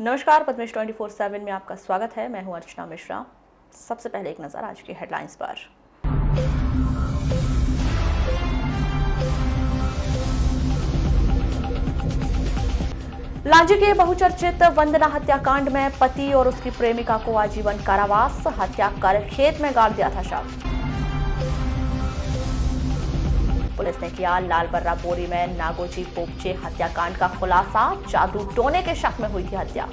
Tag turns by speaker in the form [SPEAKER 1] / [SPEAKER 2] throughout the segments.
[SPEAKER 1] नमस्कार, पद्मेश 24/7 में आपका स्वागत है। मैं हूं अर्चना मिश्रा। सबसे पहले एक नजर आज की हेडलाइंस पर। लांजी के बहुचर्चित वंदना हत्याकांड में पति और उसकी प्रेमिका को आजीवन कारावास, हत्या कर खेत में गाड़ दिया था शव। पुलिस ने किया लालबर्रा बोरी में नागोजी पोपचे हत्याकांड का खुलासा, जादू टोने के शक में हुई थी हत्या।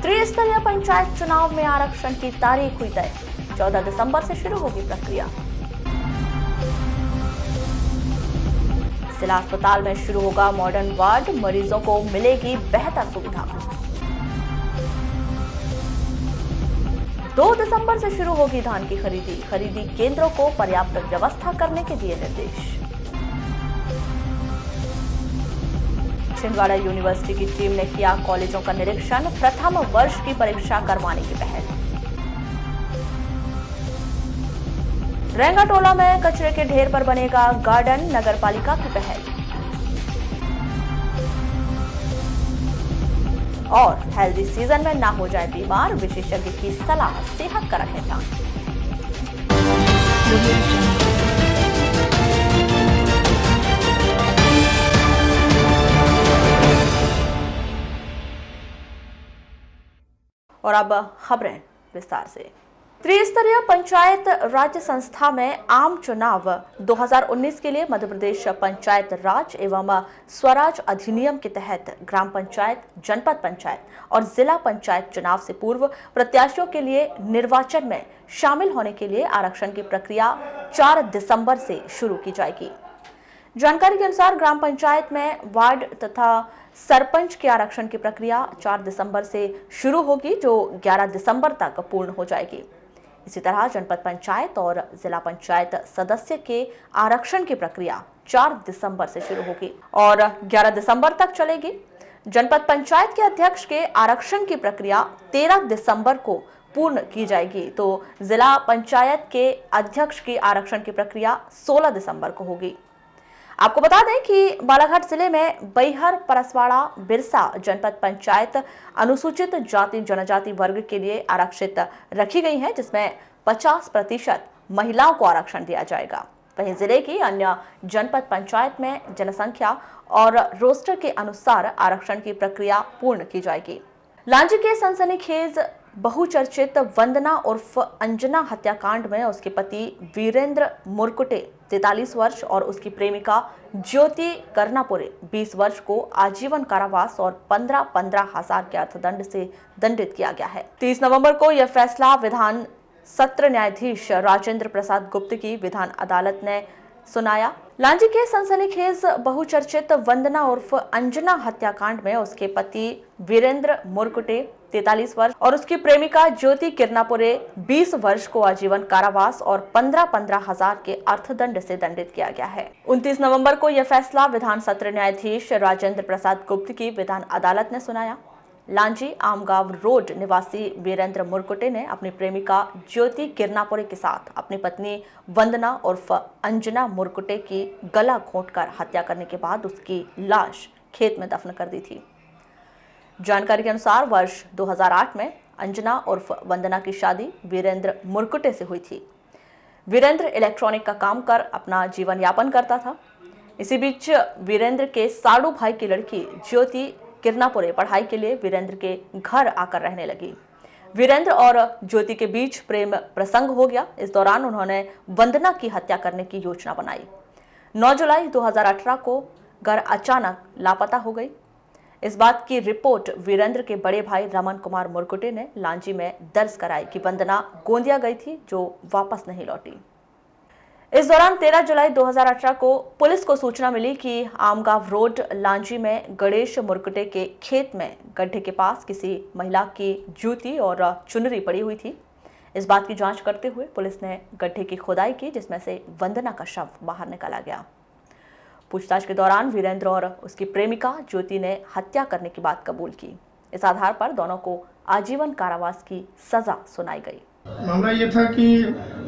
[SPEAKER 1] त्रिस्तरीय पंचायत चुनाव में आरक्षण की तारीख हुई तय, 14 दिसंबर से शुरू होगी प्रक्रिया। जिला अस्पताल में शुरू होगा मॉडर्न वार्ड, मरीजों को मिलेगी बेहतर सुविधा। 2 दिसंबर से शुरू होगी धान की खरीदी केंद्रों को पर्याप्त व्यवस्था करने के दिए निर्देश। छिंदवाड़ा यूनिवर्सिटी की टीम ने किया कॉलेजों का निरीक्षण, प्रथम वर्ष की परीक्षा करवाने की पहल। रेंगाटोला में कचरे के ढेर पर बनेगा गार्डन, नगरपालिका की पहल। और हेल्दी सीजन में ना हो जाए बीमार, विशेषज्ञ की सलाह, सेहत का रखें ध्यान। और अब खबरें विस्तार से। त्रिस्तरीय पंचायत राज्य संस्था में आम चुनाव 2019 के लिए मध्य प्रदेश पंचायत राज एवं स्वराज अधिनियम के तहत ग्राम पंचायत, जनपद पंचायत और जिला पंचायत चुनाव से पूर्व प्रत्याशियों के लिए निर्वाचन में शामिल होने के लिए आरक्षण की प्रक्रिया 4 दिसंबर से शुरू की जाएगी। जानकारी के अनुसार ग्राम पंचायत में वार्ड तथा सरपंच के आरक्षण की प्रक्रिया 4 दिसंबर से शुरू होगी, जो 11 दिसंबर तक पूर्ण हो जाएगी। इसी तरह जनपद पंचायत और जिला पंचायत सदस्य के आरक्षण की प्रक्रिया 4 दिसंबर से शुरू होगी और 11 दिसंबर तक चलेगी। जनपद पंचायत के अध्यक्ष के आरक्षण की प्रक्रिया 13 दिसंबर को पूर्ण की जाएगी, तो जिला पंचायत के अध्यक्ष की आरक्षण की प्रक्रिया 16 दिसंबर को होगी। आपको बता दें कि बालाघाट जिले में बैहर, परसवाड़ा, बिरसा जनपद पंचायत अनुसूचित जाति जनजाति वर्ग के लिए आरक्षित रखी गई है, जिसमें 50% महिलाओं को आरक्षण दिया जाएगा। वहीं जिले की अन्य जनपद पंचायत में जनसंख्या और रोस्टर के अनुसार आरक्षण की प्रक्रिया पूर्ण की जाएगी। लांजी के सनसनीखेज बहुचर्चित वंदना उर्फ अंजना हत्याकांड में उसके पति वीरेंद्र मुरकुटे 43 वर्ष और उसकी प्रेमिका ज्योति करनापुरे 20 वर्ष को आजीवन कारावास और 15-15 हजार के अर्थदंड से दंडित किया गया है। 30 नवंबर को यह फैसला विधान सत्र न्यायाधीश राजेंद्र प्रसाद गुप्त की विधान अदालत ने सुनाया। लांजी के सनसनीखेज बहुचर्चित वंदना उर्फ अंजना हत्याकांड में उसके पति वीरेंद्र मुरकुटे 43 वर्ष और उसकी प्रेमिका ज्योति किरनापुरे 20 वर्ष को आजीवन कारावास और 15-15 हजार के अर्थदंड से दंडित किया गया है। 29 नवंबर को यह फैसला विधान सत्र न्यायाधीश राजेंद्र प्रसाद गुप्त की विधान अदालत ने सुनाया। लांजी आमगांव रोड निवासी वीरेंद्र मुरकुटे ने अपनी प्रेमिका ज्योति किरनापुरे के साथ अपनी पत्नी वंदना उर्फ अंजना मुरकुटे की गला घोंटकर हत्या करने के बाद उसकी लाश खेत में दफन कर दी थी। जानकारी के अनुसार वर्ष 2008 में अंजना उर्फ वंदना की शादी वीरेंद्र मुरकुटे से हुई थी। वीरेंद्र इलेक्ट्रॉनिक का काम कर अपना जीवन यापन करता था। इसी बीच वीरेंद्र के साड़ू भाई की लड़की ज्योति किरनापुरे पढ़ाई के लिए वीरेंद्र के घर आकर रहने लगी। वीरेंद्र और ज्योति के बीच प्रेम प्रसंग हो गया। इस दौरान उन्होंने वंदना की हत्या करने की योजना बनाई। 9 जुलाई 2018 को घर अचानक लापता हो गई। इस बात की रिपोर्ट वीरेंद्र के बड़े भाई रमन कुमार मुरकुटे ने लांजी में दर्ज कराई कि वंदना गोंदिया गई थी, जो वापस नहीं लौटी। इस दौरान 13 जुलाई 2018 को पुलिस को सूचना मिली कि आमगांव रोड लांजी में गणेश मुरकुटे के खेत में गड्ढे के पास किसी महिला की जूती और चुनरी पड़ी हुई थी। इस बात की जांच करते हुए पुलिस ने गड्ढे की खुदाई की, जिसमें से वंदना का शव बाहर निकाला गया। पूछताछ के दौरान वीरेंद्र और उसकी प्रेमिका ज्योति ने हत्या करने की बात कबूल की। इस आधार पर दोनों को आजीवन कारावास की सजा सुनाई गई।
[SPEAKER 2] मामला ये था कि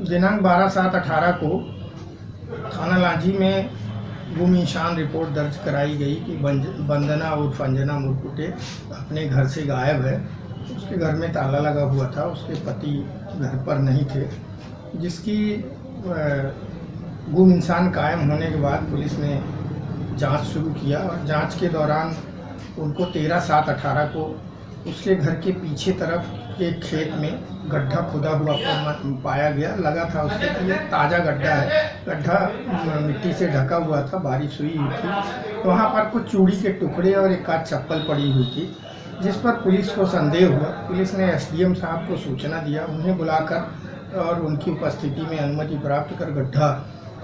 [SPEAKER 2] दिनांक 12/7/18 को थाना लांजी में गुमनिशान रिपोर्ट दर्ज कराई गई कि वंदना उर्फ अंजना मुरकुटे अपने घर से गायब है। उसके घर में ताला लगा हुआ था, उसके पति घर पर नहीं थे, जिसकी गुमनिशान कायम होने के बाद पुलिस ने जांच शुरू किया और जांच के दौरान उनको 13/7/18 को उसके घर के पीछे तरफ एक खेत में गड्ढा खुदा हुआ पाया गया। लगा था उससे कि ये ताज़ा गड्ढा है, गड्ढा मिट्टी से ढका हुआ था, बारिश हुई थी। वहाँ पर कुछ चूड़ी के टुकड़े और एक आध चप्पल पड़ी हुई थी, जिस पर पुलिस को संदेह हुआ। पुलिस ने एसडीएम साहब को सूचना दिया, उन्हें बुलाकर और उनकी उपस्थिति में अनुमति प्राप्त कर गड्ढा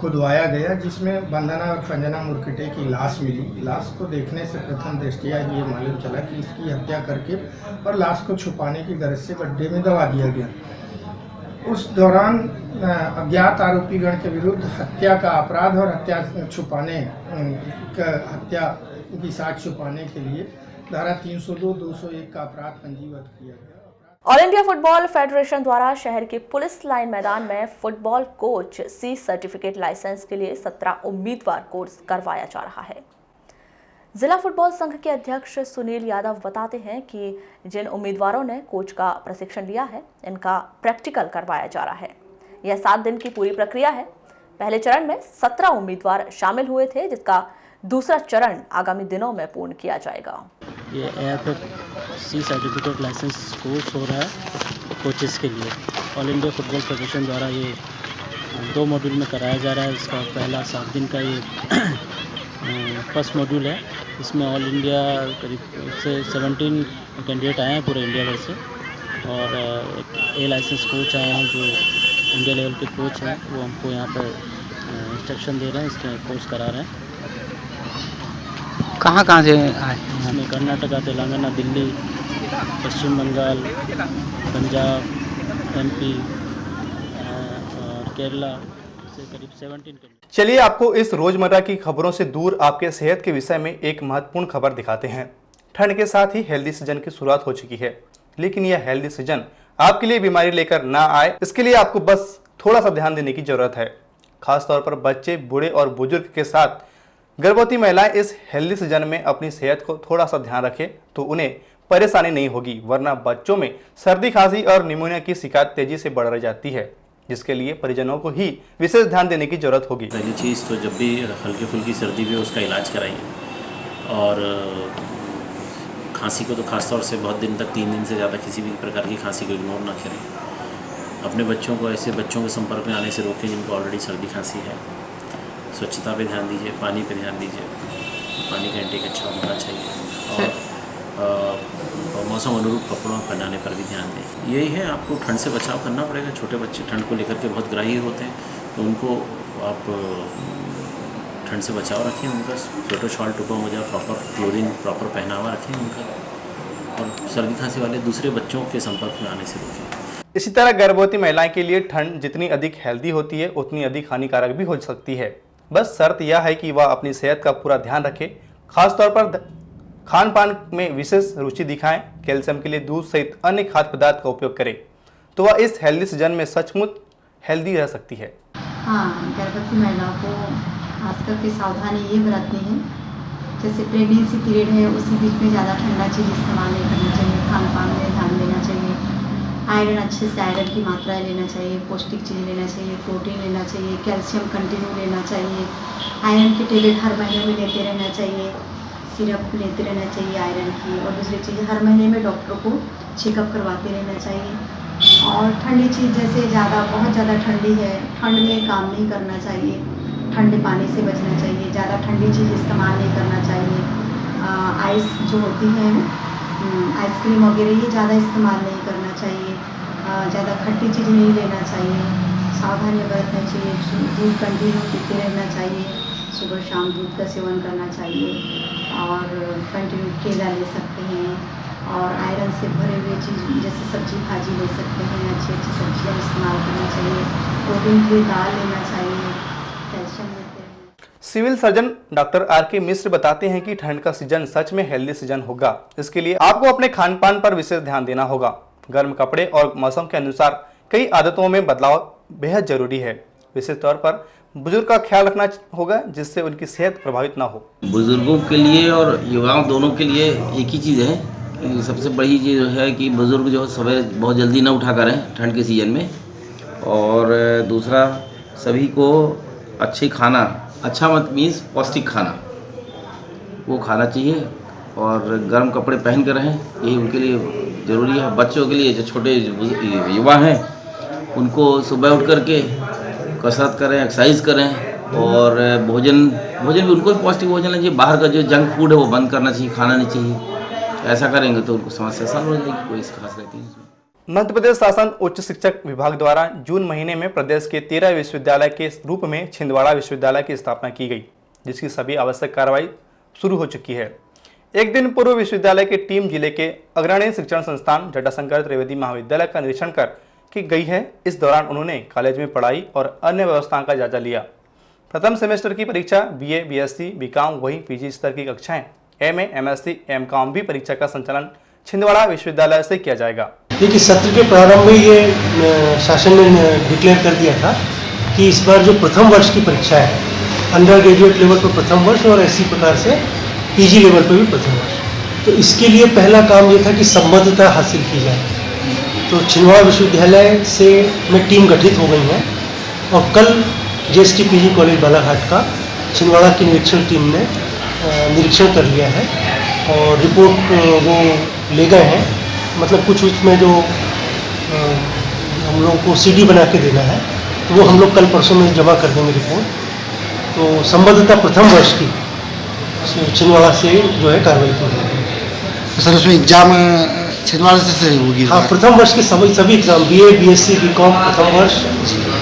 [SPEAKER 2] खुदवाया गया, जिसमें वंदना और अंजना मुरकुटे की लाश मिली। लाश को देखने से प्रथम दृष्टया ये मालूम चला कि इसकी हत्या करके और लाश को छुपाने की गरज से गड्ढे में दबा दिया गया। उस दौरान अज्ञात आरोपीगण के विरुद्ध हत्या का अपराध और हत्या की साक्ष्य छुपाने के लिए धारा 302, 201 का अपराध पंजीबद्ध किया गया।
[SPEAKER 1] ऑल इंडिया फुटबॉल फेडरेशन द्वारा शहर के पुलिस लाइन मैदान में football coach C certificate licence के लिए 17 उम्मीदवार कोर्स करवाया जा रहा है। जिला फुटबॉल संघ के अध्यक्ष सुनील यादव बताते हैं कि जिन उम्मीदवारों ने कोच का प्रशिक्षण लिया है, इनका प्रैक्टिकल करवाया जा रहा है। यह 7 दिन की पूरी प्रक्रिया है। पहले चरण में 17 उम्मीदवार शामिल हुए थे, जिसका दूसरा चरण आगामी दिनों में पूर्ण किया जाएगा।
[SPEAKER 3] ये AFC सर्टिफिकेट लाइसेंस कोर्स हो रहा है कोचेस के लिए। ऑल इंडिया फुटबॉल फेडरेशन द्वारा ये 2 मॉड्यूल में कराया जा रहा है। इसका पहला 7 दिन का ये फर्स्ट मॉड्यूल है। इसमें ऑल इंडिया करीब से 17 कैंडिडेट आए हैं पूरे इंडिया भर से, और एक A लाइसेंस कोच आए हैं जो इंडिया लेवल के कोच हैं, वो हमको यहाँ पर इंस्ट्रक्शन दे रहे हैं, इसके कोर्स करा रहे हैं।
[SPEAKER 4] कहाँ से आए?
[SPEAKER 3] इसमें कर्नाटका, तेलंगाना, दिल्ली, पश्चिम बंगाल, पंजाब, MP और केरला से करीब 17।
[SPEAKER 5] चलिए आपको इस रोजमर्रा की खबरों से दूर आपके सेहत के विषय में एक महत्वपूर्ण खबर दिखाते हैं। ठंड के साथ ही हेल्दी सीजन की शुरुआत हो चुकी है, लेकिन यह हेल्दी सीजन आपके लिए बीमारी लेकर ना आए, इसके लिए आपको बस थोड़ा सा ध्यान देने की जरूरत है। खासतौर पर बच्चे, बूढ़े और बुजुर्ग के साथ गर्भवती महिलाएं इस हेल्दी सीजन में अपनी सेहत को थोड़ा सा ध्यान रखें तो उन्हें परेशानी नहीं होगी, वरना बच्चों में सर्दी, खांसी और निमोनिया की शिकायत तेजी से बढ़ जाती है, जिसके लिए परिजनों को ही विशेष ध्यान देने की जरूरत होगी।
[SPEAKER 6] पहली चीज़ तो जब भी हल्की फुल्की सर्दी भी हो उसका इलाज कराइए, और खांसी को तो खासतौर से बहुत दिन तक 3 दिन से ज़्यादा किसी भी प्रकार की खांसी को इग्नोर ना करें। अपने बच्चों को ऐसे बच्चों के संपर्क में आने से रोकें जिनको ऑलरेडी सर्दी खांसी है। स्वच्छता पे ध्यान दीजिए, पानी पे ध्यान दीजिए, पानी का इंटेक अच्छा होना चाहिए, और मौसम अनुरूप कपड़ों पहनाने पर भी ध्यान दें। यही है, आपको ठंड से बचाव करना पड़ेगा। छोटे बच्चे ठंड को लेकर के बहुत ग्राही होते हैं, तो उनको आप ठंड से बचाव रखें, उनका स्वेटर शॉल टुपा हो जाए, प्रॉपर क्लोथिंग, प्रॉपर पहनावा रखें उनका, और सर्दी खांसी वाले दूसरे बच्चों के संपर्क में आने से रोकें।
[SPEAKER 5] इसी तरह गर्भवती महिलाएं के लिए ठंड जितनी अधिक हेल्दी होती है उतनी अधिक हानिकारक भी हो सकती है। बस शर्त यह है कि वह अपनी सेहत का पूरा ध्यान रखे, खासतौर पर खान पान में विशेष रुचि दिखाएं, कैल्शियम के लिए दूध सहित अन्य खाद्य पदार्थ का उपयोग करें, तो वह इस हेल्दी सीजन में सचमुच हेल्दी रह सकती है।
[SPEAKER 7] हाँ, गर्भवती महिलाओं को खास करके सावधानी ये बरतनी है, जैसे प्रेगनेंसी पीरियड है उसी बीच में ज़्यादा ठंडा चीज़ इस्तेमाल नहीं करना चाहिए, खान पान में ध्यान देना चाहिए, आयरन अच्छे से आयरन की मात्रा लेना चाहिए, पौष्टिक चीज़ लेना चाहिए, प्रोटीन लेना चाहिए, कैल्शियम कंटिन्यू लेना चाहिए, आयरन की टेबलेट हर महीने में लेते रहना चाहिए, सिरप लेते रहना चाहिए आयरन की, और दूसरी चीज़ हर महीने में डॉक्टर को चेकअप करवाते रहना चाहिए। और ठंडी चीज़ जैसे बहुत ज़्यादा ठंडी है, ठंड में काम नहीं करना चाहिए, ठंडे पानी से बचना चाहिए, ज़्यादा ठंडी चीज़ इस्तेमाल नहीं करना चाहिए। आइस जो होती है, आइसक्रीम वगैरह ये ज़्यादा इस्तेमाल नहीं करना चाहिए, ज़्यादा खट्टी चीज़ नहीं लेना चाहिए, सावधानी बरतना चाहिए, दूध कंटिन्यू पीते रहना चाहिए, सुबह शाम दूध का सेवन करना चाहिए, और कंटिन्यू केला ले सकते हैं, और आयरन से भरे हुए चीज़ जैसे सब्जी भाजी ले सकते हैं, अच्छी अच्छी सब्जियाँ इस्तेमाल करना चाहिए, प्रोटीन के लिए दाल लेना चाहिए, कैल्शियम लेते हैं।
[SPEAKER 5] सिविल सर्जन डॉक्टर RK मिश्र बताते हैं कि ठंड का सीजन सच में हेल्दी सीजन होगा। इसके लिए आपको अपने खान पान पर विशेष ध्यान देना होगा। गर्म कपड़े और मौसम के अनुसार कई आदतों में बदलाव बेहद जरूरी है। विशेष तौर पर बुजुर्ग का ख्याल रखना होगा जिससे उनकी सेहत प्रभावित ना हो।
[SPEAKER 4] बुजुर्गों के लिए और युवाओं दोनों के लिए एक ही चीज़ है कि सबसे बड़ी चीज़ है कि बुजुर्ग जो सुबह बहुत जल्दी ना उठा करें ठंड के सीज़न में, और दूसरा सभी को अच्छे खाना, अच्छा मत मीन्स पौष्टिक खाना वो खाना चाहिए, और गर्म कपड़े पहन कर रहें, यही उनके लिए ज़रूरी है। बच्चों के लिए जो छोटे युवा हैं उनको सुबह उठ करके कसरत करें, एक्सरसाइज करें, और भोजन भी उनको पौष्टिक भोजन चाहिए। बाहर का जो जंक फूड है वो बंद करना चाहिए, खाना नहीं चाहिए। ऐसा करेंगे तो उनको समस्या सॉल्व हो जाएगी, कोई खास रहती है।
[SPEAKER 5] मध्य प्रदेश शासन उच्च शिक्षक विभाग द्वारा जून महीने में प्रदेश के 13 विश्वविद्यालय के रूप में छिंदवाड़ा विश्वविद्यालय की स्थापना की गई, जिसकी सभी आवश्यक कार्रवाई शुरू हो चुकी है। एक दिन पूर्व विश्वविद्यालय की टीम जिले के अग्रणी शिक्षण संस्थान जटाशंकर त्रिवेदी महाविद्यालय का निरीक्षण कर की गई है। इस दौरान उन्होंने कॉलेज में पढ़ाई और अन्य व्यवस्थाओं का जायजा लिया। प्रथम सेमेस्टर की परीक्षा BA, BSc, BCom वहीं PG स्तर की कक्षाएं MA, MSc, MCom भी परीक्षा का संचालन छिंदवाड़ा विश्वविद्यालय से किया जाएगा।
[SPEAKER 8] देखिए, सत्र के प्रारंभ में ये शासन ने डिक्लेयर कर दिया था कि इस बार जो प्रथम वर्ष की परीक्षा है, अंडर ग्रेजुएट लेवल पर प्रथम वर्ष और इसी प्रकार से PG लेवल पर भी प्रथम वर्ष, तो इसके लिए पहला काम ये था कि संबद्धता हासिल की जाए। तो छिंदवाड़ा विश्वविद्यालय से में टीम गठित हो गई है और कल JST PG कॉलेज बालाघाट का छिंदवाड़ा की निरीक्षण टीम ने निरीक्षण कर लिया है और रिपोर्ट वो ले गए हैं। मतलब कुछ उसमें जो हम लोगों को CD बना के देना है तो वो हम लोग कल परसों में जमा कर देंगे रिपोर्ट। तो संबद्धता प्रथम वर्ष की छिंदवाड़ा से जो है कार्रवाई की जाएगी।
[SPEAKER 9] सर उसमें एग्जाम छिंदवाड़ा से होगी?
[SPEAKER 8] हाँ, प्रथम वर्ष के सभी एग्जाम BA, BSc, BCom प्रथम वर्ष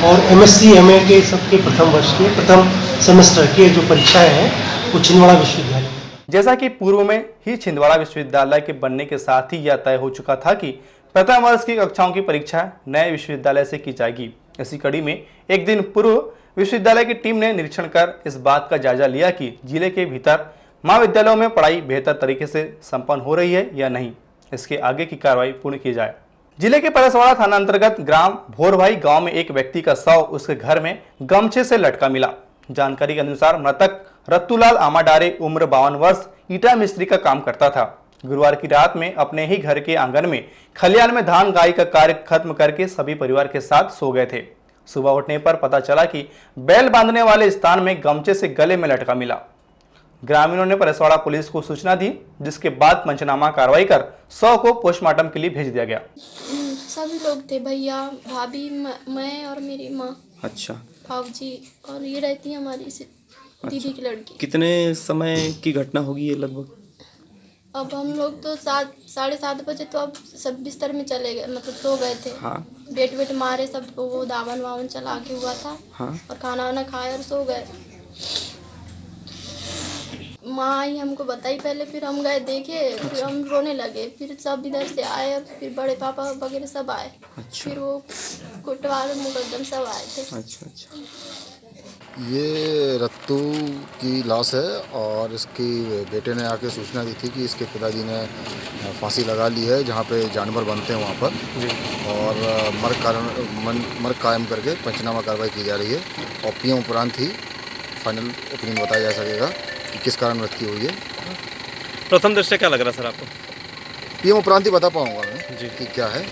[SPEAKER 8] और MSc, MA के सबके प्रथम वर्ष के प्रथम सेमेस्टर के जो परीक्षाएं हैं वो छिंदवाड़ा विश्वविद्यालय।
[SPEAKER 5] जैसा कि पूर्व में ही छिंदवाड़ा विश्वविद्यालय के बनने के साथ ही यह तय हो चुका था कि प्रथम वर्ष की कक्षाओं की परीक्षा नए विश्वविद्यालय से की जाएगी। इसी कड़ी में एक दिन पूर्व विश्वविद्यालय की टीम ने निरीक्षण कर इस बात का जायजा लिया कि जिले के भीतर महाविद्यालयों में पढ़ाई बेहतर तरीके से संपन्न हो रही है या नहीं, इसके आगे की कार्रवाई पूर्ण की जाए। जिले के परसवाड़ा थाना अंतर्गत ग्राम भोरभाई गांव में एक व्यक्ति का शव उसके घर में गमछे से लटका मिला। जानकारी के अनुसार मृतक रत्तूलाल आमाडारे उम्र 52 वर्ष ईटा मिस्त्री का काम करता था। गुरुवार की रात में अपने ही घर के आंगन में खलियान में धान गाई का कार्य खत्म करके सभी परिवार के साथ सो गए थे। सुबह उठने पर पता चला कि बैल बांधने वाले स्थान में गमछे से गले में लटका मिला। ग्रामीणों ने परसवाड़ा पुलिस को सूचना दी, जिसके बाद पंचनामा कार्रवाई कर शव को पोस्टमार्टम के लिए भेज दिया गया।
[SPEAKER 10] सभी लोग थे, भैया, भाभी, मैं और मेरी माँ। अच्छा। भाऊजी, और ये रहती है हमारी दीदी की लड़की।
[SPEAKER 11] कितने समय की घटना होगी ये लगभग?
[SPEAKER 10] अब हम लोग तो 7-7:30 बजे तो अब सब बिस्तर में चले गए, मतलब सो गए थे। हाँ। बेट मारे सब, वो दावन वावन चला के हुआ था। हाँ। और खाना वाना खाए और सो गए। माँ आई हमको बताई पहले, फिर हम गए देखे, फिर हम रोने लगे, फिर सब इधर से आए और फिर बड़े पापा वगैरह सब आए। अच्छा। फिर वो कोटवाल मुकदम सब आए थे। अच्छा अच्छा।
[SPEAKER 9] ये रत्तू की लाश है और इसकी बेटे ने आके सूचना दी थी कि इसके पिताजी ने फांसी लगा ली है जहाँ पे जानवर बनते हैं वहाँ पर, और मर्ग कायम करके पंचनामा कार्रवाई की जा रही है और PM उपरांत ही फाइनल ओपिनियन बताया जा सकेगा कि किस कारण मृत्यु हुई है।
[SPEAKER 11] प्रथम दृष्टया क्या लग रहा है सर आपको?
[SPEAKER 9] PM उपरांत ही बता पाऊँगा मैं जी कि क्या है।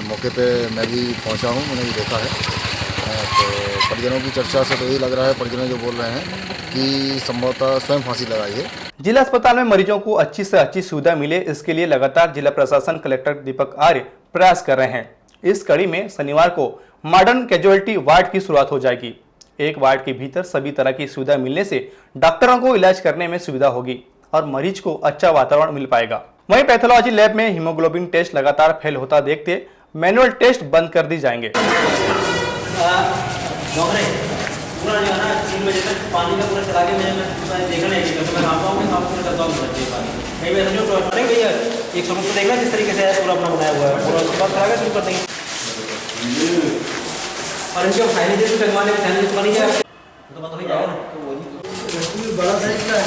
[SPEAKER 9] मौके पे मैं भी पहुँचा हूँ, मैंने भी देखा है। तो परिजनों की चर्चा से तो यही लग रहा है, परिजन जो बोल रहे हैं कि संभवतः स्वयं फांसी लगाई है।
[SPEAKER 5] जिला अस्पताल में मरीजों को अच्छी से अच्छी सुविधा मिले, इसके लिए लगातार जिला प्रशासन कलेक्टर दीपक आर्य प्रयास कर रहे हैं। इस कड़ी में शनिवार को मॉडर्न कैजुअलिटी वार्ड की शुरुआत हो जाएगी। एक वार्ड के भीतर सभी तरह की सुविधा मिलने से डॉक्टरों को इलाज करने में सुविधा होगी और मरीज को अच्छा वातावरण मिल पाएगा। वहीं पैथोलॉजी लैब में हीमोग्लोबिन टेस्ट लगातार फेल होता देखते मैनुअल टेस्ट बंद कर दी जाएंगे।
[SPEAKER 12] पूरा जो है ना 3 बजे तक पानी का पूरा चला के मैंने देखा नहीं कि मैं आता हूँ, मैं साफ पूरा करता हूँ पानी। कहीं वैसे जो टॉयलेट भैया एक स्वरूप को देखना जिस तरीके से है पूरा अपना बनाया हुआ है, पूरा उसके बाद चला शुरू कर देंगे। और इनके फाइनेंस टंगवाने में फाइनेंस बनी जाए तो बंद हो जाएगा ना। तो वही बड़ा साइज का है।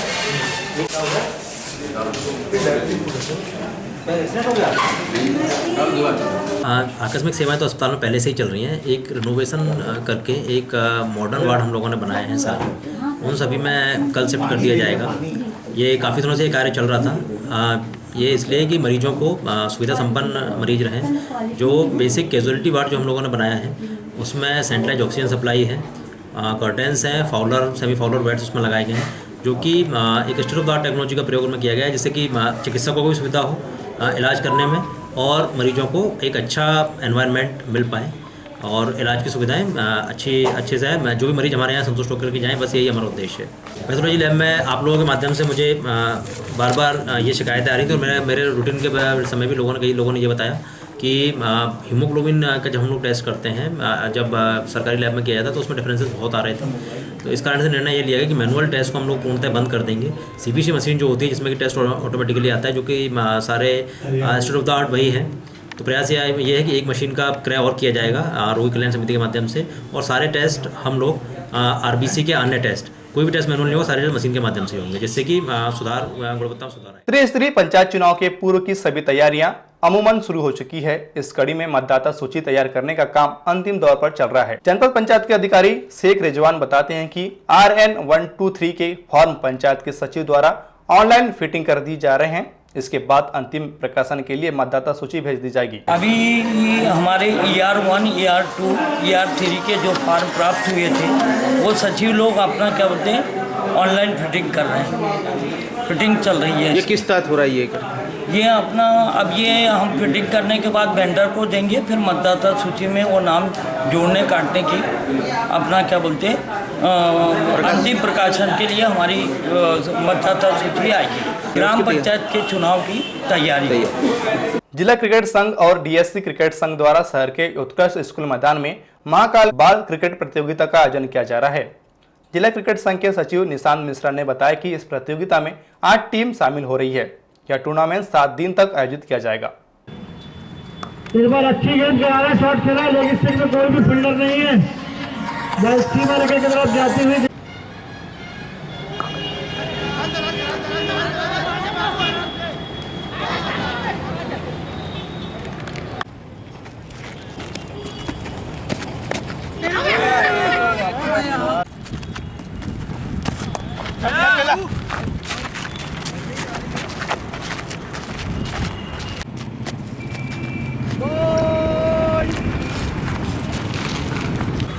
[SPEAKER 12] आकस्मिक सेवाएं तो अस्पताल में पहले से ही चल रही हैं। एक रिनोवेशन करके एक मॉडर्न वार्ड हम लोगों ने बनाए हैं सारे, उन सभी में कल शिफ्ट कर दिया जाएगा। ये काफ़ी दिनों से ये कार्य चल रहा था। ये इसलिए कि मरीजों को सुविधा संपन्न मरीज रहें। जो बेसिक कैजुअलिटी वार्ड जो हम लोगों ने बनाया है उसमें सेंट्रलाइज ऑक्सीजन सप्लाई है, कर्टेंस हैं, फाउलर सेमी फाउलर बेड्स उसमें लगाए गए हैं, जो कि एक state of the art technology का प्रयोग में किया गया है, जिससे कि चिकित्सकों को भी सुविधा हो इलाज करने में और मरीजों को एक अच्छा एनवायरनमेंट मिल पाए और इलाज की सुविधाएं अच्छे से है। जो भी मरीज हमारे यहाँ संतुष्ट होकर के जाएँ, बस यही हमारा उद्देश्य है। पैथोलॉजी लैब में आप लोगों के माध्यम से मुझे बार बार ये शिकायतें आ रही थी और मेरे रूटीन के समय भी कई लोगों ने ये बताया कि हीमोग्लोबिन का जब हम लोग टेस्ट करते हैं, जब सरकारी लैब में किया जाता है तो उसमें डिफरेंसेस बहुत आ रहे थे। तो इस कारण से निर्णय ये लिया गया कि मैनुअल टेस्ट को हम लोग पूर्णतः बंद कर देंगे। सीपीसी मशीन जो होती है जिसमें कि टेस्ट ऑटोमेटिकली आता है, जो कि सारे स्टेट ऑफ द आर्ट वही है। तो प्रयास ये है कि एक मशीन का क्रय और किया जाएगा रोगी कल्याण समिति के माध्यम से, और सारे टेस्ट हम लोग आरबीसी के अन्य टेस्ट कोई भी टेस्ट मैनुअल नहीं होगा, सारे टेस्ट मशीन के माध्यम से होंगे, जिससे कि गुणवत्ता में सुधार है।
[SPEAKER 5] त्रिस्तरीय पंचायत चुनाव के पूर्व की सभी तैयारियां अमूमन शुरू हो चुकी है। इस कड़ी में मतदाता सूची तैयार करने का काम अंतिम दौर पर चल रहा है। जनपद पंचायत के अधिकारी शेख रिजवान बताते हैं कि RN 123 के फॉर्म पंचायत के सचिव द्वारा ऑनलाइन फिटिंग कर दी जा रहे हैं। इसके बाद अंतिम प्रकाशन के लिए मतदाता सूची भेज दी जाएगी।
[SPEAKER 13] अभी हमारे ER1, ER2, ER3 के जो फॉर्म प्राप्त हुए थे वो सचिव लोग अपना क्या बोलते हैं ऑनलाइन फिटिंग कर रहे हैं। फिटिंग चल रही है।
[SPEAKER 11] ये किस तहत हो रहा है
[SPEAKER 13] ये अपना अब ये हम फिटिंग करने के बाद वेंडर को देंगे, फिर मतदाता सूची में वो नाम जोड़ने काटने की अपना क्या बोलते हैं अंतिम प्रकाशन के लिए हमारी मतदाता सूची आएगी। ग्राम पंचायत के चुनाव की तैयारी।
[SPEAKER 5] जिला क्रिकेट संघ और DSC क्रिकेट संघ द्वारा शहर के उत्कृष्ट स्कूल मैदान में महाकाल बाल क्रिकेट प्रतियोगिता का आयोजन किया जा रहा है। जिला क्रिकेट संघ के सचिव निशांत मिश्रा ने बताया कि इस प्रतियोगिता में 8 टीम शामिल हो रही है। यह टूर्नामेंट 7 दिन तक आयोजित किया जाएगा।
[SPEAKER 14] इस बार अच्छी गेंद पे आ रहा है, शॉट खेला, लेकिन स्टिक में कोई भी फील्डर नहीं है। बस सीमा रेखा की तरफ जाती हुई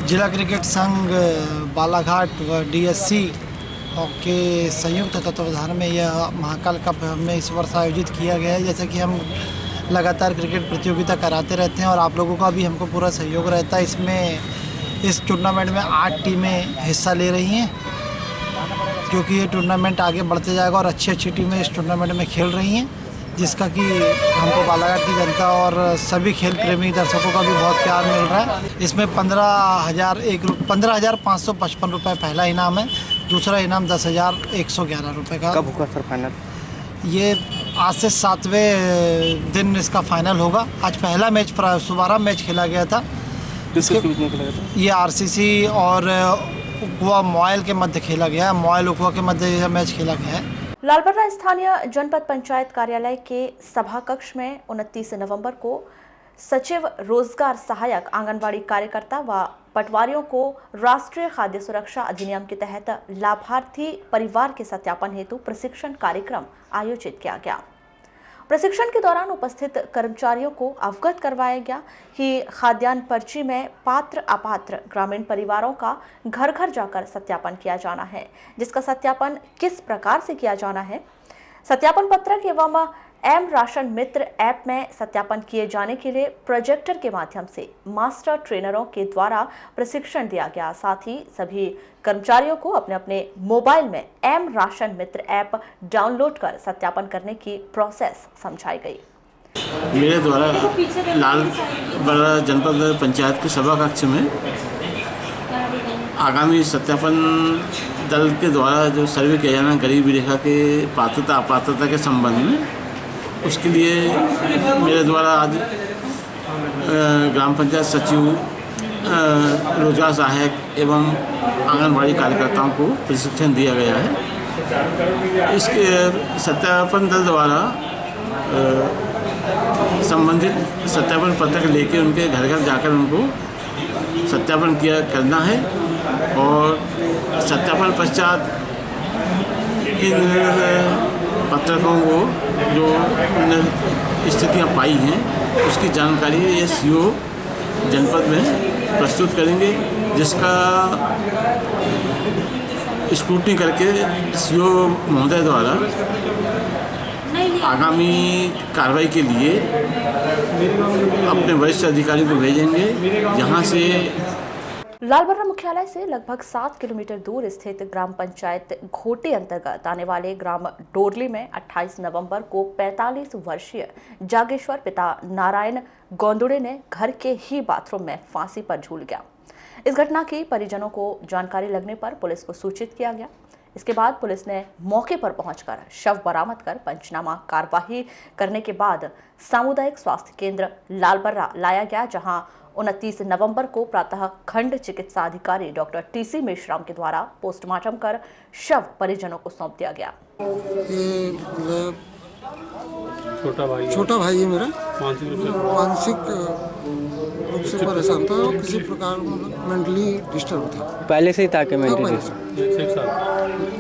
[SPEAKER 15] जिला क्रिकेट संघ बालाघाट व DSC के संयुक्त तत्वावधान में यह महाकाल कप में इस वर्ष आयोजित किया गया है। जैसे कि हम लगातार क्रिकेट प्रतियोगिता कराते रहते हैं और आप लोगों का भी हमको पूरा सहयोग रहता है। इसमें इस टूर्नामेंट में 8 टीमें हिस्सा ले रही हैं, क्योंकि ये टूर्नामेंट आगे बढ़ते जाएगा और अच्छी टीमें इस टूर्नामेंट में खेल रही हैं, जिसका कि हमको बालाघाट की जनता और सभी खेल प्रेमी दर्शकों का भी बहुत प्यार मिल रहा है। इसमें 15,555 रुपये पहला इनाम है, दूसरा इनाम 10,111 रुपये का।
[SPEAKER 11] कब होगा सर फाइनल?
[SPEAKER 15] ये आज से 7वें दिन इसका फाइनल होगा। आज पहला मैच सुबारा मैच खेला गया था। ये RCC और उकवा मोबाइल के मध्य खेला गया है। मोबाइल उकवा के मध्य यह मैच खेला गया है।
[SPEAKER 1] लालबर्रा स्थानीय जनपद पंचायत कार्यालय के सभा कक्ष में 29 नवंबर को सचिव रोजगार सहायक आंगनबाड़ी कार्यकर्ता व पटवारियों को राष्ट्रीय खाद्य सुरक्षा अधिनियम के तहत लाभार्थी परिवार के सत्यापन हेतु प्रशिक्षण कार्यक्रम आयोजित किया गया। प्रशिक्षण के दौरान उपस्थित कर्मचारियों को अवगत करवाया गया कि खाद्यान्न पर्ची में पात्र अपात्र ग्रामीण परिवारों का घर घर जाकर सत्यापन किया जाना है, जिसका सत्यापन किस प्रकार से किया जाना है। सत्यापन पत्रक एवं एम राशन मित्र ऐप में सत्यापन किए जाने के लिए प्रोजेक्टर के माध्यम से मास्टर ट्रेनरों के द्वारा प्रशिक्षण दिया गया। साथ ही सभी कर्मचारियों को अपने अपने मोबाइल में एम राशन मित्र ऐप डाउनलोड कर सत्यापन करने की प्रोसेस समझाई गई।
[SPEAKER 16] मेरे द्वारा लालबर्रा जनपद पंचायत के सभा कक्ष में आगामी सत्यापन दल के द्वारा जो सर्वे किया जाना गरीबी रेखा के पात्रता अपात्रता के संबंध में, उसके लिए मेरे द्वारा आज ग्राम पंचायत सचिव, रोजगार सहायक एवं आंगनबाड़ी कार्यकर्ताओं को प्रशिक्षण दिया गया है। इसके सत्यापन दल द्वारा संबंधित सत्यापन पत्रक लेके उनके घर घर जाकर उनको सत्यापन करना है और सत्यापन पश्चात इन पत्रकों को जो स्थितियां पाई हैं उसकी जानकारी ये सीओ जनपद में प्रस्तुत करेंगे, जिसका स्क्रूटनी करके सीओ महोदय द्वारा आगामी कार्रवाई के लिए अपने वरिष्ठ अधिकारी को भेजेंगे। यहाँ से
[SPEAKER 1] लालबर्रा मुख्यालय से लगभग 7 किलोमीटर दूर स्थित ग्राम पंचायत घोटी अंतर्गत आने वाले ग्राम डोरली में 28 नवंबर को 45 वर्षीय जागेश्वर पिता नारायण गोंदुड़े ने घर के ही बाथरूम में फांसी पर झूल गया। इस घटना की परिजनों को जानकारी लगने पर पुलिस को सूचित किया गया। इसके बाद पुलिस ने मौके पर पहुंचकर शव बरामद कर पंचनामा कार्यवाही करने के बाद सामुदायिक स्वास्थ्य केंद्र लालबर्रा लाया गया, जहां 29 नवंबर को प्रातः खंड चिकित्सा अधिकारी डॉक्टर टीसी मेश्राम के द्वारा पोस्टमार्टम कर शव परिजनों को सौंप दिया गया।
[SPEAKER 17] छोटा भाई है मेरा, मानसिक रूप से परेशान था और किसी प्रकार मेंटली डिस्टर्ब था।
[SPEAKER 18] पहले से ही था कि मेंटली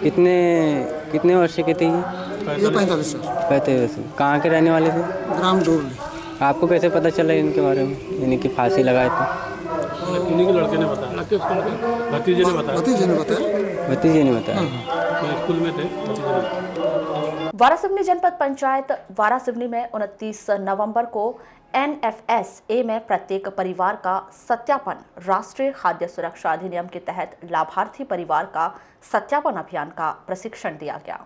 [SPEAKER 18] कितने वर्ष के थे
[SPEAKER 17] ये 45 साल।
[SPEAKER 18] 45। कहाँ के रहने वाले थे?
[SPEAKER 17] ग्राम डोरली।
[SPEAKER 18] आपको कैसे पता चला इनके बारे में, यानी कि फांसी लगाए तो?
[SPEAKER 19] इन्हीं के लड़के ने बताया, भतीजे ने बताया। स्कूल में थे।
[SPEAKER 1] वारासिवनी जनपद पंचायत वारासिवनी में 29 नवंबर को NFSA में प्रत्येक परिवार का सत्यापन राष्ट्रीय खाद्य सुरक्षा अधिनियम के तहत लाभार्थी परिवार का सत्यापन अभियान का प्रशिक्षण दिया गया।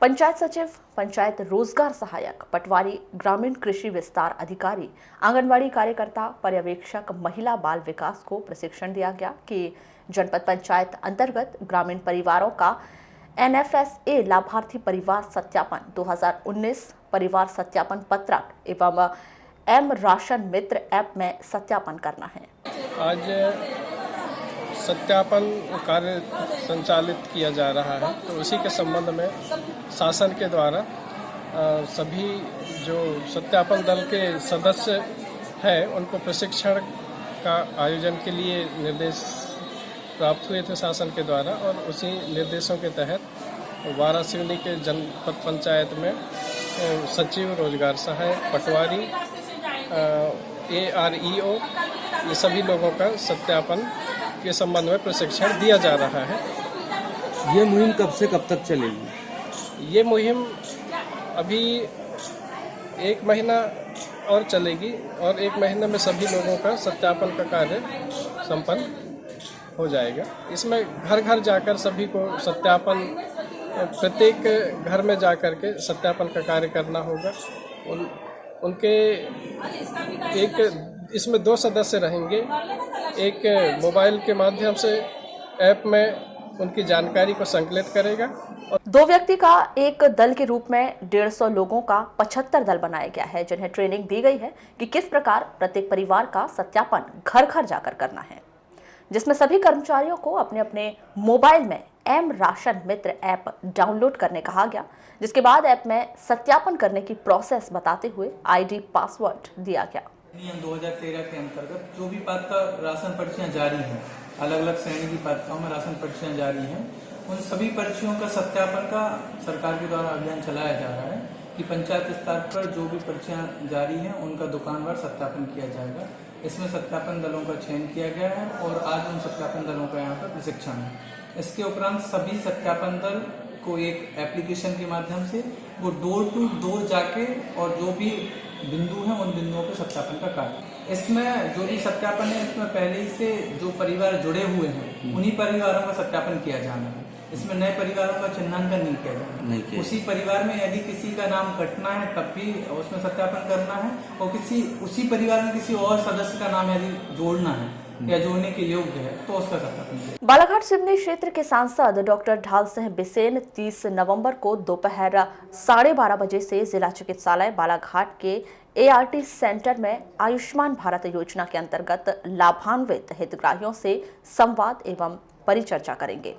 [SPEAKER 1] पंचायत सचिव, पंचायत रोजगार सहायक, पटवारी, ग्रामीण कृषि विस्तार अधिकारी, आंगनवाड़ी कार्यकर्ता, पर्यवेक्षक, महिला बाल विकास को प्रशिक्षण दिया गया कि जनपद पंचायत अंतर्गत ग्रामीण परिवारों का NFSA लाभार्थी परिवार सत्यापन 2019 परिवार सत्यापन पत्रक एवं M राशन मित्र ऐप में सत्यापन करना है।
[SPEAKER 20] आज सत्यापन कार्य संचालित किया जा रहा है, तो उसी के संबंध में शासन के द्वारा सभी जो सत्यापन दल के सदस्य हैं उनको प्रशिक्षण का आयोजन के लिए निर्देश प्राप्त हुए थे शासन के द्वारा, और उसी निर्देशों के तहत वारासिवनी के जनपद पंचायत में सचिव, रोजगार सहायक, पटवारी, AREO ये सभी लोगों का सत्यापन के संबंध में प्रशिक्षण दिया जा रहा है।
[SPEAKER 18] ये मुहिम कब से कब तक चलेगी?
[SPEAKER 20] ये मुहिम अभी 1 महीना और चलेगी और 1 महीने में सभी लोगों का सत्यापन का कार्य संपन्न हो जाएगा। इसमें घर घर जाकर सभी को सत्यापन, प्रत्येक घर में जाकर के सत्यापन का कार्य करना होगा। उनके इसमें 2 सदस्य रहेंगे। एक मोबाइल के माध्यम से ऐप में उनकी जानकारी को संकलित करेगा।
[SPEAKER 1] 2 व्यक्ति का एक दल के रूप में 150 लोगों का 75 दल बनाया गया है, जिन्हें ट्रेनिंग दी गई है कि किस प्रकार प्रत्येक परिवार का सत्यापन घर घर जाकर करना है, जिसमें सभी कर्मचारियों को अपने अपने मोबाइल में M राशन मित्र ऐप डाउनलोड करने कहा गया, जिसके बाद ऐप में सत्यापन करने की प्रोसेस बताते हुए ID पासवर्ड दिया गया।
[SPEAKER 21] नियम 2013 के अंतर्गत जो भी पात्र राशन पर्चियां जारी हैं, अलग अलग श्रेणी की पात्रताओं में राशन पर्चियां जारी हैं, उन सभी पर्चियों का सत्यापन का सरकार के द्वारा अभियान चलाया जा रहा है कि पंचायत स्तर पर जो भी पर्चियां जारी हैं उनका दुकानवार सत्यापन किया जाएगा। इसमें सत्यापन दलों का चयन किया गया है और आज उन सत्यापन दलों का यहाँ पर प्रशिक्षण है। इसके उपरांत सभी सत्यापन दल को एक एप्लीकेशन के माध्यम से वो डोर टू डोर जाके और जो भी बिंदु हैं उन बिंदुओं के सत्यापन का कार्य, इसमें जो भी सत्यापन है इसमें पहले ही से जो परिवार जुड़े हुए हैं उन्हीं परिवारों का सत्यापन किया जाना है। इसमें नए परिवारों का चिन्हांकन नहीं किया जाना। उसी परिवार में यदि किसी का नाम कटना है तब भी उसमें सत्यापन करना है, और उसी परिवार में किसी और सदस्य का नाम यदि जोड़ना है या जोड़ने के योग्य है तो उसका सत्यापन।
[SPEAKER 1] बालाघाट सिवनी क्षेत्र के सांसद डॉक्टर ढाल सिंह बिसेन 30 नवंबर को दोपहर 12:30 बजे से जिला चिकित्सालय बालाघाट के ART सेंटर में आयुष्मान भारत योजना के अंतर्गत लाभान्वित हितग्राहियों से संवाद एवं परिचर्चा करेंगे।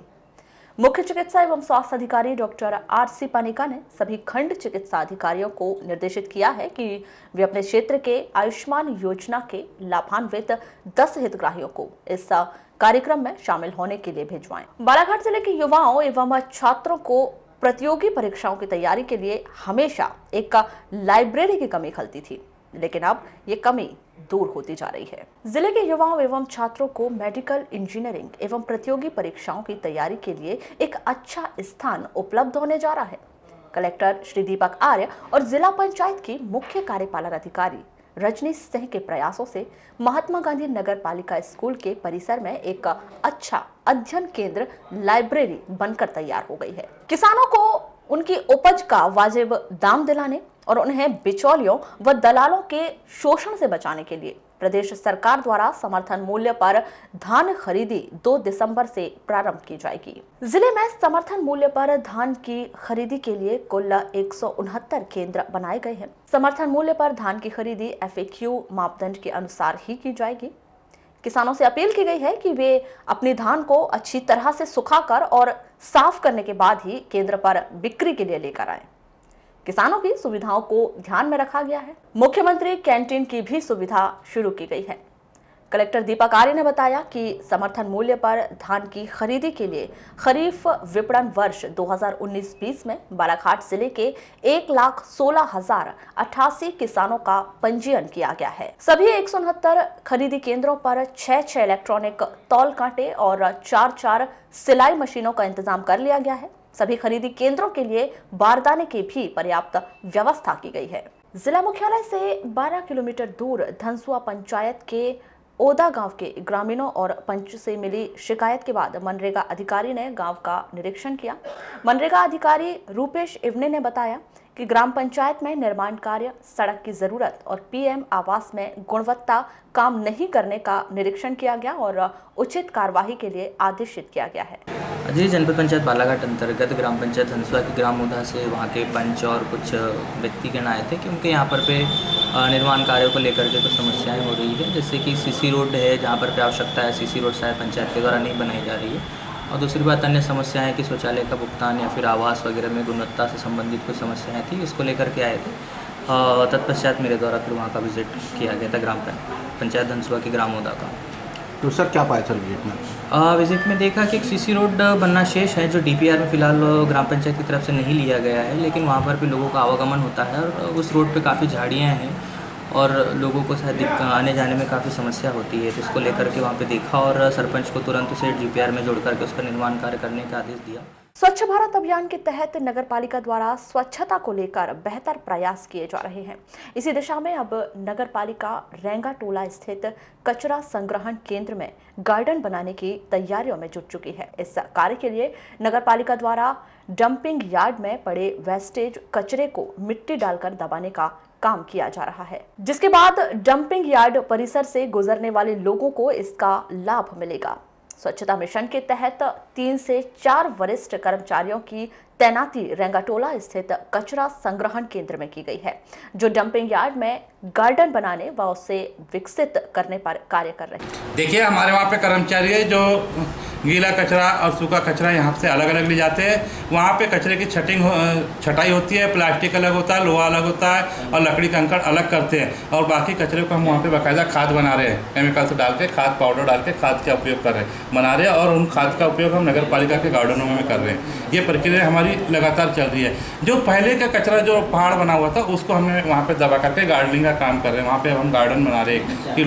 [SPEAKER 1] मुख्य चिकित्सा एवं स्वास्थ्य अधिकारी डॉक्टर RC पानिका ने सभी खंड चिकित्सा अधिकारियों को निर्देशित किया है कि वे अपने क्षेत्र के आयुष्मान योजना के लाभान्वित 10 हितग्राहियों को इस कार्यक्रम में शामिल होने के लिए भिजवाएं। बालाघाट जिले के युवाओं एवं छात्रों को प्रतियोगी परीक्षाओं की तैयारी के लिए हमेशा एक लाइब्रेरी की कमी खलती थी, लेकिन अब ये कमी दूर होती जा रही है। जिले के युवाओं एवं छात्रों को मेडिकल इंजीनियरिंग एवं प्रतियोगी परीक्षाओं की तैयारी के लिए एक अच्छा स्थान उपलब्ध होने जा रहा है। कलेक्टर श्री दीपक आर्य और जिला पंचायत की मुख्य कार्यपालन अधिकारी रजनी सिंह के प्रयासों से महात्मा गांधी नगर पालिका स्कूल के परिसर में एक अच्छा अध्ययन केंद्र लाइब्रेरी बनकर तैयार हो गई है। किसानों को उनकी उपज का वाजिब दाम दिलाने और उन्हें बिचौलियों व दलालों के शोषण से बचाने के लिए प्रदेश सरकार द्वारा समर्थन मूल्य पर धान खरीदी 2 दिसंबर से प्रारंभ की जाएगी। जिले में समर्थन मूल्य पर धान की खरीदी के लिए कुल 169 केंद्र बनाए गए हैं। समर्थन मूल्य पर धान की खरीदी FAQ मापदंड के अनुसार ही की जाएगी। किसानों से अपील की गई है कि वे अपनी धान को अच्छी तरह से सुखाकर और साफ करने के बाद ही केंद्र पर बिक्री के लिए लेकर आएं। किसानों की सुविधाओं को ध्यान में रखा गया है। मुख्यमंत्री कैंटीन की भी सुविधा शुरू की गई है। कलेक्टर दीपक आर्य ने बताया कि समर्थन मूल्य पर धान की खरीदी के लिए खरीफ विपणन वर्ष 2019-20 में बालाघाट जिले के 1,16,088 किसानों का पंजीयन किया गया है। सभी 169 खरीदी केंद्रों पर 6 इलेक्ट्रॉनिक तौल कांटे और 4 सिलाई मशीनों का इंतजाम कर लिया गया है। सभी खरीदी केंद्रों के लिए बारदाने की भी पर्याप्त व्यवस्था की गई है। जिला मुख्यालय से 12 किलोमीटर दूर धनसुआ पंचायत के ओदा गांव के ग्रामीणों और पंच से मिली शिकायत के बाद मनरेगा अधिकारी ने गांव का निरीक्षण किया। मनरेगा अधिकारी रूपेश इवने ने बताया कि ग्राम पंचायत में निर्माण कार्य, सड़क की जरूरत और PM आवास में गुणवत्ता काम नहीं करने का निरीक्षण किया गया और उचित कार्यवाही के लिए आदेशित किया गया है।
[SPEAKER 2] जी, जनपद पंचायत बालाघाट अंतर्गत ग्राम पंचायत धनसुआ के ग्राम उदा से वहाँ के पंच और कुछ व्यक्तिगण आए थे कि उनके यहाँ पर पे निर्माण कार्यों को लेकर के कुछ समस्याएं हो रही है, जैसे कि CC रोड है जहाँ पर पे आवश्यकता है, CC रोड शायद पंचायत के द्वारा नहीं बनाई जा रही है। और दूसरी बात अन्य समस्या है कि शौचालय का भुगतान या फिर आवास वगैरह में गुणवत्ता से संबंधित कुछ समस्याएं थी, इसको लेकर के आए थे। तत्पश्चात मेरे द्वारा फिर वहाँ का विजिट किया गया था ग्राम पंचायत धनसुआ के ग्राम उदा का।
[SPEAKER 22] तो सर क्या पाया सर विजिट में?
[SPEAKER 2] विजिट में देखा कि एक CC रोड बनना शेष है जो DPR में फ़िलहाल ग्राम पंचायत की तरफ से नहीं लिया गया है, लेकिन वहाँ पर भी लोगों का आवागमन होता है और उस रोड पे काफ़ी झाड़ियाँ हैं और लोगों को शायद आने जाने में काफ़ी समस्या होती है। तो इसको लेकर के वहाँ पे देखा और सरपंच को तुरंत उसे DPR में जोड़ करके उसका निर्माण कार्य करने का आदेश दिया।
[SPEAKER 1] स्वच्छ भारत अभियान के तहत नगर पालिका द्वारा स्वच्छता को लेकर बेहतर प्रयास किए जा रहे हैं। इसी दिशा में अब नगर पालिका रेंगा टोला स्थित कचरा संग्रहण केंद्र में गार्डन बनाने की तैयारियों में जुट चुकी है। इस कार्य के लिए नगर पालिका द्वारा डंपिंग यार्ड में पड़े वेस्टेज कचरे को मिट्टी डालकर दबाने का काम किया जा रहा है, जिसके बाद डंपिंग यार्ड परिसर से गुजरने वाले लोगों को इसका लाभ मिलेगा। स्वच्छता मिशन के तहत 3 से 4 वरिष्ठ कर्मचारियों की तैनाती रेंगाटोला स्थित कचरा संग्रहण केंद्र में की गई है, जो डंपिंग यार्ड में गार्डन बनाने व उसे विकसित करने पर कार्य कर रहे हैं।
[SPEAKER 23] देखिए, हमारे वहाँ पे कर्मचारी है जो गीला कचरा और सूखा कचरा यहाँ से अलग अलग ले जाते हैं। वहाँ पे कचरे की छटाई होती है, प्लास्टिक अलग होता है, लोहा अलग होता है और लकड़ी कंकड़ अलग करते हैं और बाकी कचरे को हम वहाँ पे बाकायदा खाद बना रहे हैं, केमिकल्स डाल के खाद पाउडर डाल के खाद का उपयोग कर रहे हैं, बना रहे हैं और उन खाद का उपयोग हम नगर पालिका के गार्डनों में कर रहे हैं। ये प्रक्रिया हमारी लगातार चल रही है। जो पहले का कचरा जो पहाड़ बना हुआ था उसको हमें वहाँ पर दबा करके गार्डनिंग का काम कर रहे हैं। वहाँ पर हम गार्डन बना रहे हैं कि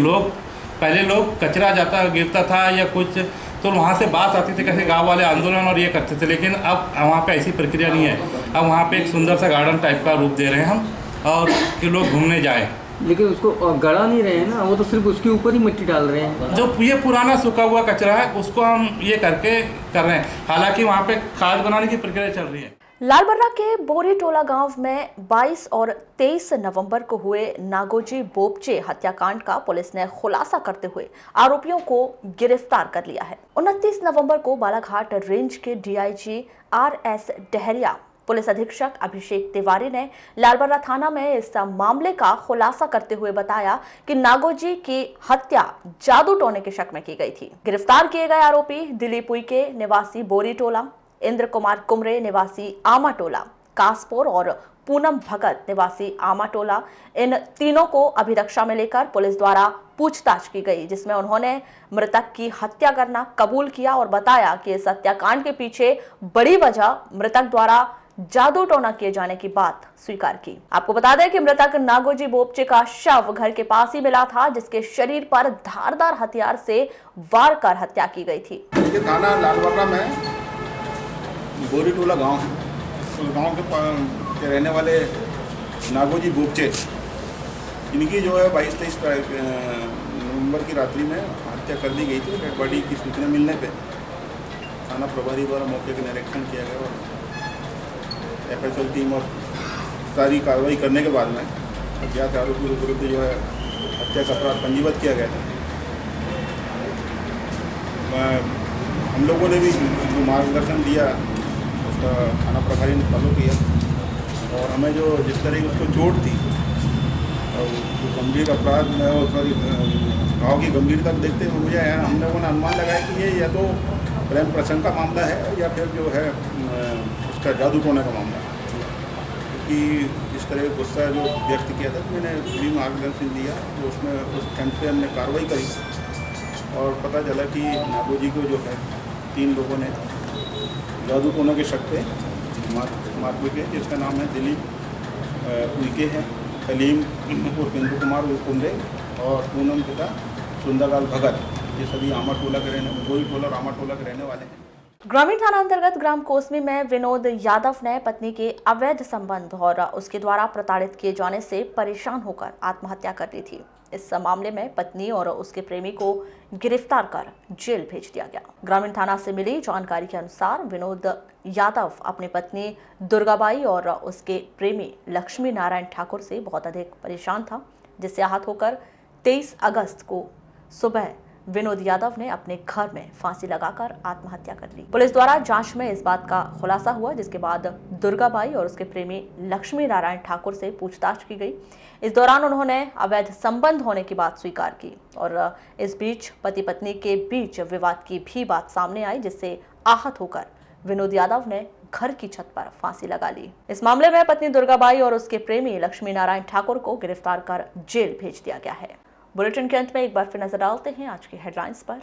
[SPEAKER 23] पहले लोग कचरा गिरता था या कुछ तो वहाँ से बात आती थी, कैसे गांव वाले आंदोलन और ये करते थे, लेकिन अब वहाँ पे ऐसी प्रक्रिया नहीं है। अब वहाँ पे एक सुंदर सा गार्डन टाइप का रूप दे रहे हैं हम और कि लोग घूमने जाएं।
[SPEAKER 18] लेकिन उसको गड़ा नहीं रहे हैं ना, वो तो सिर्फ उसके ऊपर ही मिट्टी डाल रहे हैं।
[SPEAKER 23] जो ये पुराना सूखा हुआ कचरा है उसको हम ये करके कर रहे हैं। हालांकि वहाँ पे खाद बनाने की प्रक्रिया चल रही है।
[SPEAKER 1] लालबर्रा के बोरी टोला गांव में 22 और 23 नवंबर को हुए नागोजी बोपचे हत्याकांड का पुलिस ने खुलासा करते हुए आरोपियों को गिरफ्तार कर लिया है। 29 नवंबर को बालाघाट रेंज के DIG RS डहरिया पुलिस अधीक्षक अभिषेक तिवारी ने लालबर्रा थाना में इस मामले का खुलासा करते हुए बताया कि नागोजी की हत्या जादू टोने के शक में की गई थी। गिरफ्तार किए गए आरोपी दिलीप उइके निवासी बोरी टोला इंद्र कुमार कुमरे निवासी आमाटोला कासपुर और पूनम भगत निवासी आमाटोला, इन तीनों को अभिरक्षा में लेकर पुलिस द्वारा पूछताछ की गई, जिसमें उन्होंने मृतक की हत्या करना कबूल किया और बताया कि इस हत्याकांड के पीछे बड़ी वजह मृतक द्वारा जादू टोना किए जाने की बात स्वीकार की। आपको बता दें कि मृतक नागोजी बोपचे का शव घर के पास ही मिला था, जिसके शरीर पर धारदार हथियार से वार कर हत्या की गई थी।
[SPEAKER 3] ये थाना लालबर्रा में गोरीटोला गांव है। उस गांव के रहने वाले नागोजी बोपचे, इनकी जो है 22-23 नवंबर की रात्रि में हत्या कर दी गई थी। डेड बॉडी की सूचना मिलने पे थाना प्रभारी द्वारा मौके का निरीक्षण किया गया और FSL टीम और सारी कार्रवाई करने के बाद में अज्ञात आरोपी के विरुद्ध जो है हत्या का अपराध पंजीबद्ध किया गया था। हम लोगों ने भी जो मार्गदर्शन दिया उसका थाना प्रभारी ने फॉलो किया और हमें जो जिस तरह की उसको चोट थी और जो गंभीर अपराध में और सॉरी घाव की गंभीरता को देखते हुए मुझे हम लोगों ने अनुमान लगाया कि ये या तो प्रेम प्रसंग का मामला है या फिर जो है उसका जादू टोना का मामला है, क्योंकि इस तरह का गुस्सा जो व्यक्त किया था मैंने भी मार्गदर्शन दिया तो उसमें उस कैंप पे हमने कार्रवाई करी और पता चला कि नागोजी को जो है 3 लोगों ने जादू टोना के शक पे मार के, जिसका नाम है दिलीप उइके है, कलीम उर्फ इंद्र कुमार कुमरे और पूनम पिता सुंदरलाल भगत, ये सभी आमाटोला के रहने गोरीटोला और आमाटोला के रहने वाले हैं।
[SPEAKER 1] ग्रामीण थाना अंतर्गत ग्राम कोसमी में विनोद यादव ने पत्नी के अवैध संबंध और उसके द्वारा प्रताड़ित किए जाने से परेशान होकर आत्महत्या कर ली थी। इस मामले में पत्नी और उसके प्रेमी को गिरफ्तार कर जेल भेज दिया गया। ग्रामीण थाना से मिली जानकारी के अनुसार विनोद यादव अपनी पत्नी दुर्गाबाई और उसके प्रेमी लक्ष्मी नारायण ठाकुर से बहुत अधिक परेशान था, जिससे आहत होकर 23 अगस्त को सुबह विनोद यादव ने अपने घर में फांसी लगाकर आत्महत्या कर ली। पुलिस द्वारा जांच में इस बात का खुलासा हुआ, जिसके बाद दुर्गाबाई और उसके प्रेमी लक्ष्मी नारायण ठाकुर से पूछताछ की गई। इस दौरान उन्होंने अवैध संबंध होने की बात स्वीकार की और इस बीच पति पत्नी के बीच विवाद की भी बात सामने आई, जिससे आहत होकर विनोद यादव ने घर की छत पर फांसी लगा ली। इस मामले में पत्नी दुर्गाबाई और उसके प्रेमी लक्ष्मी नारायण ठाकुर को गिरफ्तार कर जेल भेज दिया गया है। बुलेटिन के अंत में एक बार फिर नजर डालते हैं आज की हेडलाइंस पर।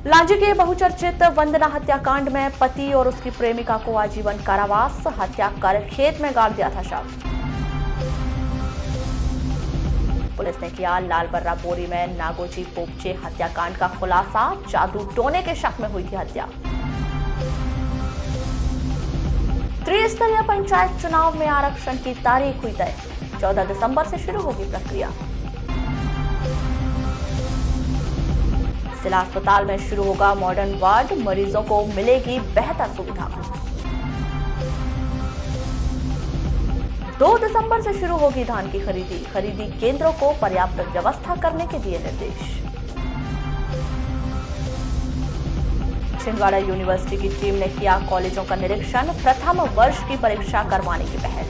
[SPEAKER 1] लांजी के बहुचर्चित वंदना हत्याकांड में पति और उसकी प्रेमिका को आजीवन कारावास, हत्या कर खेत में गाड़ दिया था शव। पुलिस ने किया लालबर्रा बोरी में नागोजी बोपचे हत्याकांड का खुलासा, जादू टोने के शक में हुई थी हत्या। त्रिस्तरीय पंचायत चुनाव में आरक्षण की तारीख हुई तय, 14 दिसंबर से शुरू होगी प्रक्रिया। जिला अस्पताल में शुरू होगा मॉडर्न वार्ड, मरीजों को मिलेगी बेहतर सुविधा। 2 दिसंबर से शुरू होगी धान की खरीदी केंद्रों को पर्याप्त व्यवस्था करने के दिए निर्देश। छिंदवाड़ा यूनिवर्सिटी की टीम ने किया कॉलेजों का निरीक्षण, प्रथम वर्ष की परीक्षा करवाने की पहल।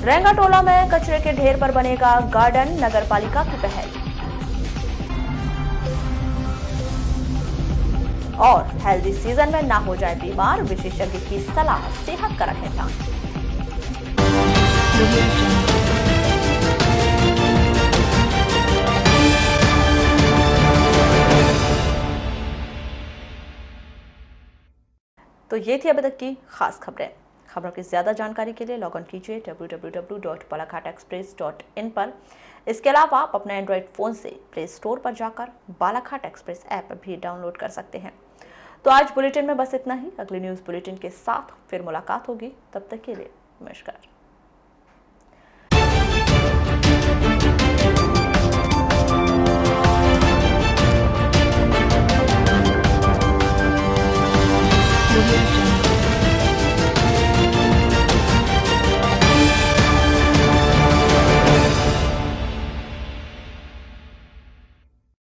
[SPEAKER 1] रेंगाटोला में कचरे के ढेर पर बनेगा गार्डन, नगरपालिका की पहल। और हेल्दी सीजन में ना हो जाए बीमार, विशेषज्ञ की सलाह, सेहत का रखें ध्यान। तो ये थी अभी तक की खास खबरें। खबरों की ज्यादा जानकारी के लिए लॉग ऑन कीजिए www.balaghatexpress.in पर। इसके अलावा आप अपने एंड्रॉइड फोन से प्ले स्टोर पर जाकर बालाघाट एक्सप्रेस ऐप भी डाउनलोड कर सकते हैं। तो आज बुलेटिन में बस इतना ही। अगली न्यूज बुलेटिन के साथ फिर मुलाकात होगी, तब तक के लिए नमस्कार।